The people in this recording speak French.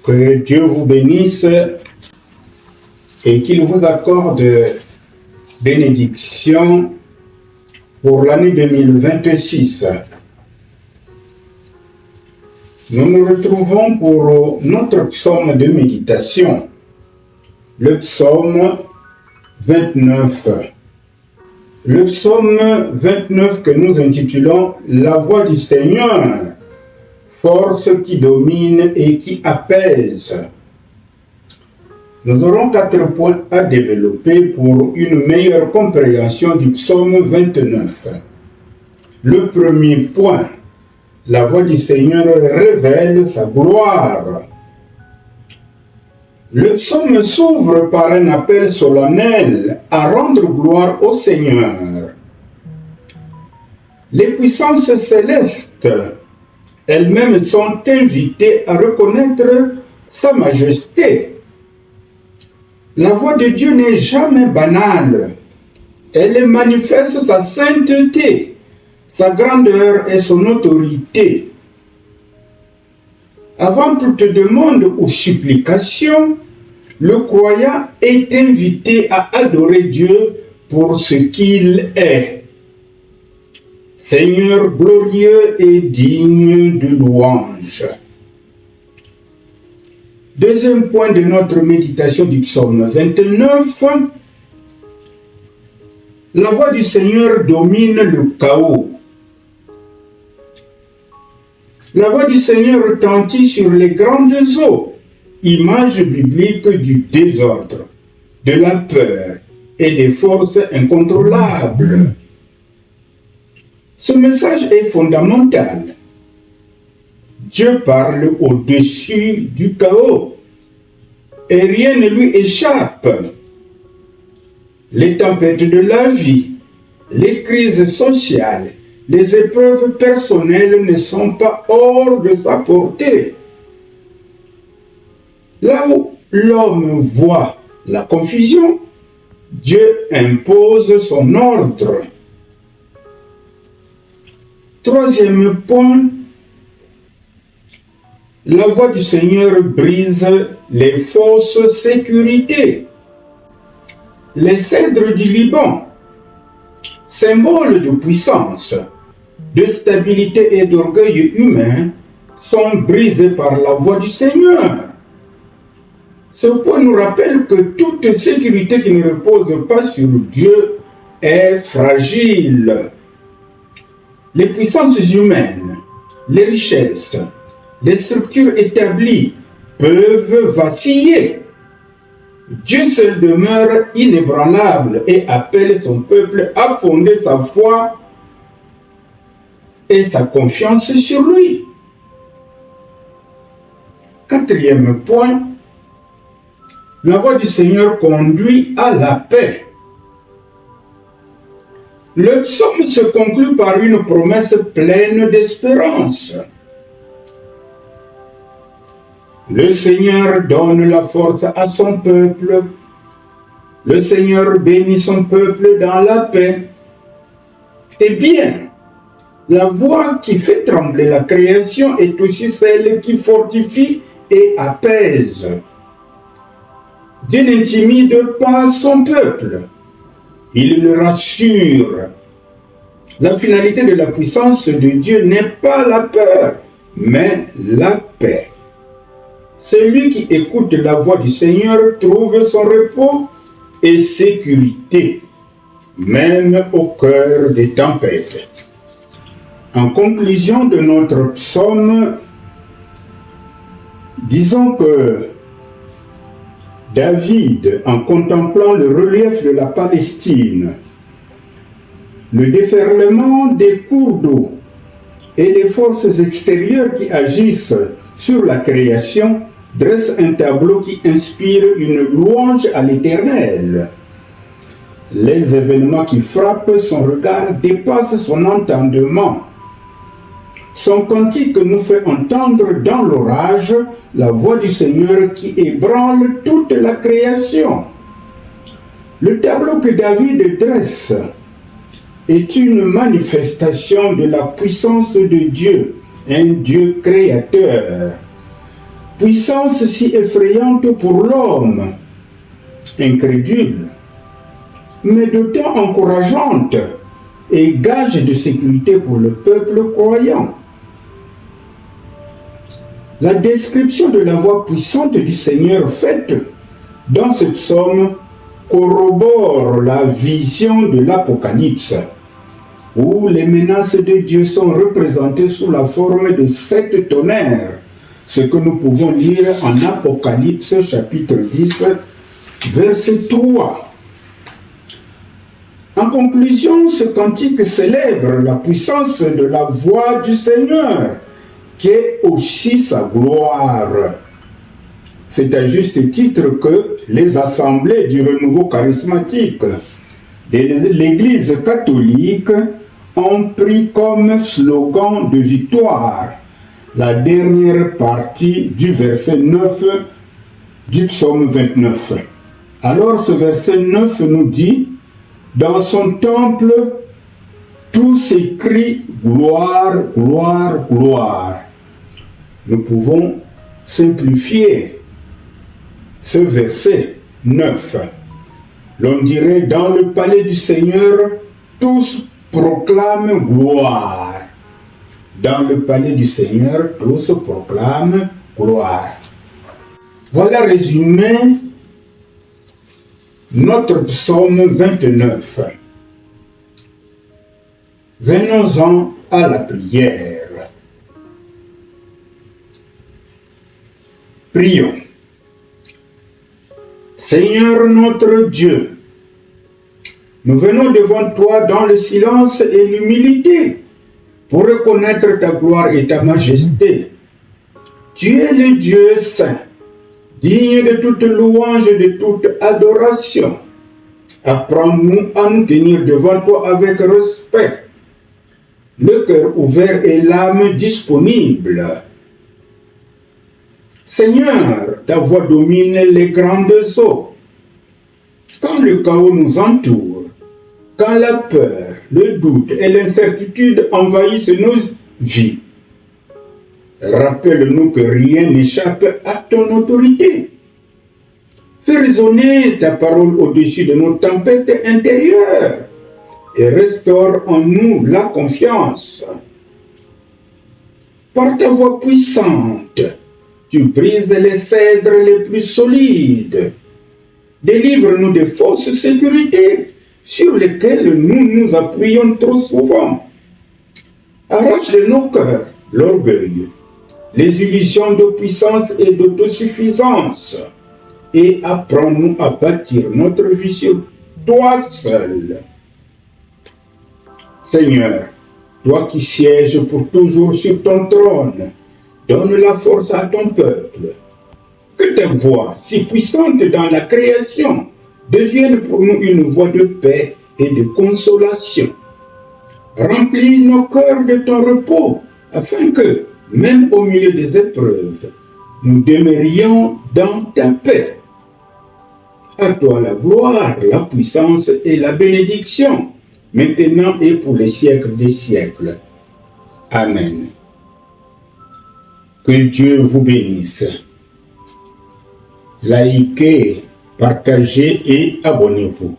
Que Dieu vous bénisse et qu'il vous accorde bénédiction pour l'année 2026. Nous nous retrouvons pour notre psaume de méditation, le psaume 29. Le psaume 29 que nous intitulons « La voix du Seigneur », force qui domine et qui apaise. Nous aurons 4 points à développer pour une meilleure compréhension du psaume 29. Le premier point, la voix du Seigneur révèle sa gloire. Le psaume s'ouvre par un appel solennel à rendre gloire au Seigneur. Les puissances célestes elles-mêmes sont invitées à reconnaître sa majesté. La voix de Dieu n'est jamais banale. Elle manifeste sa sainteté, sa grandeur et son autorité. Avant toute demande ou supplication, le croyant est invité à adorer Dieu pour ce qu'il est. Seigneur glorieux et digne de louange. Deuxième point de notre méditation du psaume 29. La voix du Seigneur domine le chaos. La voix du Seigneur retentit sur les grandes eaux, image biblique du désordre, de la peur et des forces incontrôlables. Ce message est fondamental. Dieu parle au-dessus du chaos et rien ne lui échappe. Les tempêtes de la vie, les crises sociales, les épreuves personnelles ne sont pas hors de sa portée. Là où l'homme voit la confusion, Dieu impose son ordre. Troisième point, la voix du Seigneur brise les fausses sécurités. Les cèdres du Liban, symboles de puissance, de stabilité et d'orgueil humain, sont brisés par la voix du Seigneur. Ce point nous rappelle que toute sécurité qui ne repose pas sur Dieu est fragile. Les puissances humaines, les richesses, les structures établies peuvent vaciller. Dieu seul demeure inébranlable et appelle son peuple à fonder sa foi et sa confiance sur lui. Quatrième point, la voix du Seigneur conduit à la paix. Le psaume se conclut par une promesse pleine d'espérance. Le Seigneur donne la force à son peuple. Le Seigneur bénit son peuple dans la paix. Eh bien, la voix qui fait trembler la création est aussi celle qui fortifie et apaise. Dieu n'intimide pas son peuple. Il le rassure. La finalité de la puissance de Dieu n'est pas la peur, mais la paix. Celui qui écoute la voix du Seigneur trouve son repos et sécurité, même au cœur des tempêtes. En conclusion de notre psaume, disons que David, en contemplant le relief de la Palestine, le déferlement des cours d'eau et les forces extérieures qui agissent sur la création, dresse un tableau qui inspire une louange à l'Éternel. Les événements qui frappent son regard dépassent son entendement. Son cantique nous fait entendre dans l'orage la voix du Seigneur qui ébranle toute la création. Le tableau que David dresse est une manifestation de la puissance de Dieu, un Dieu créateur. puissance si effrayante pour l'homme incrédule, mais d'autant encourageante et gage de sécurité pour le peuple croyant. La description de la voix puissante du Seigneur faite dans ce psaume corrobore la vision de l'Apocalypse, où les menaces de Dieu sont représentées sous la forme de 7 tonnerres, ce que nous pouvons lire en Apocalypse chapitre 10, verset 3. En conclusion, ce cantique célèbre la puissance de la voix du Seigneur, qui est aussi sa gloire. C'est à juste titre que les assemblées du renouveau charismatique de l'Église catholique ont pris comme slogan de victoire la dernière partie du verset 9 du psaume 29. Alors ce verset 9 nous dit: dans son temple, tout s'écrie gloire, gloire, gloire. Nous pouvons simplifier ce verset 9. L'on dirait: dans le palais du Seigneur, tous proclament gloire. Dans le palais du Seigneur, tous proclament gloire. Voilà résumé notre psaume 29. Venons-en à la prière. Prions. Seigneur notre Dieu, nous venons devant toi dans le silence et l'humilité pour reconnaître ta gloire et ta majesté. Tu es le Dieu saint, digne de toute louange et de toute adoration. Apprends-nous à nous tenir devant toi avec respect, le cœur ouvert et l'âme disponible. Seigneur, ta voix domine les grandes eaux. Quand le chaos nous entoure, quand la peur, le doute et l'incertitude envahissent nos vies, rappelle-nous que rien n'échappe à ton autorité. Fais résonner ta parole au-dessus de nos tempêtes intérieures et restaure en nous la confiance. Par ta voix puissante, tu brises les cèdres les plus solides. Délivre-nous des fausses sécurités sur lesquelles nous nous appuyons trop souvent. Arrache de nos cœurs l'orgueil, les illusions de puissance et d'autosuffisance, et apprends-nous à bâtir notre vie sur toi seul. Seigneur, toi qui sièges pour toujours sur ton trône, donne la force à ton peuple. Que ta voix, si puissante dans la création, devienne pour nous une voix de paix et de consolation. Remplis nos cœurs de ton repos, afin que, même au milieu des épreuves, nous demeurions dans ta paix. À toi la gloire, la puissance et la bénédiction, maintenant et pour les siècles des siècles. Amen. Que Dieu vous bénisse. Likez, partagez et abonnez-vous.